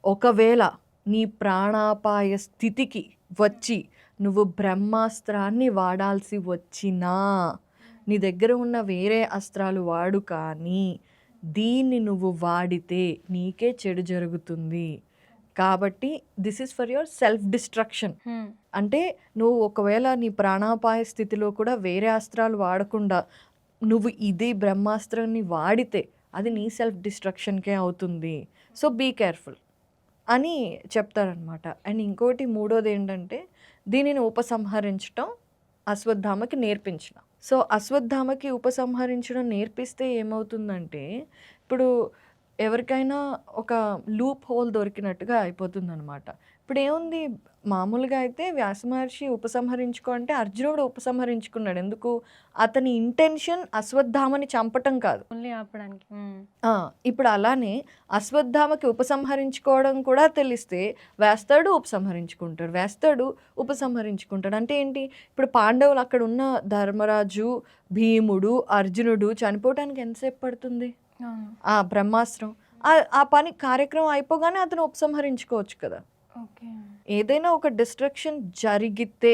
ఒకవేళ నీ ప్రాణాపాయ స్థితికి వచ్చి నువ్వు బ్రహ్మాస్త్రాన్ని వాడాల్సి వచ్చినా నీ దగ్గర ఉన్న వేరే అస్త్రాలు వాడు, కానీ దీన్ని నువ్వు వాడితే నీకే చెడు జరుగుతుంది. కాబట్టి this is for your self destruction. అంటే నువ్వు ఒకవేళ నీ ప్రాణాపాయ స్థితిలో కూడా వేరే అస్త్రాలు వాడకుండా నువ్వు ఇది బ్రహ్మాస్త్రాన్ని వాడితే అది నీ సెల్ఫ్ డిస్ట్రక్షన్కే అవుతుంది. సో బీ కేర్ఫుల్ అని చెప్తారనమాట. అండ్ ఇంకోటి మూడోది ఏంటంటే, దీనిని ఉపసంహరించటం అశ్వత్థామకి నేర్పించిన. సో అశ్వత్థామకి ఉపసంహరించడం నేర్పిస్తే ఏమవుతుందంటే, ఇప్పుడు ఎవరికైనా ఒక లూప్ హోల్ దొరికినట్టుగా అయిపోతుందనమాట. ఇప్పుడు ఏముంది, మామూలుగా అయితే వ్యాస మహర్షి ఉపసంహరించుకో అంటే అర్జునుడు ఉపసంహరించుకున్నాడు. ఎందుకు? అతని ఇంటెన్షన్ అశ్వత్థామని చంపటం కాదు, ఓన్లీ ఆపడానికి. ఇప్పుడు అలానే అశ్వత్థామకి ఉపసంహరించుకోవడం కూడా తెలిస్తే వేస్తాడు ఉపసంహరించుకుంటాడు, వేస్తాడు ఉపసంహరించుకుంటాడు. అంటే ఏంటి, ఇప్పుడు పాండవులు అక్కడ ఉన్న ధర్మరాజు, భీముడు, అర్జునుడు చనిపోవటానికి ఎంతసేపు పడుతుంది? ఆ బ్రహ్మాస్త్రం ఆ పని కార్యక్రమం అయిపోగానే అతను ఉపసంహరించుకోవచ్చు కదా. ఓకే. ఏదైనా ఒక డిస్ట్రక్షన్ జరిగితే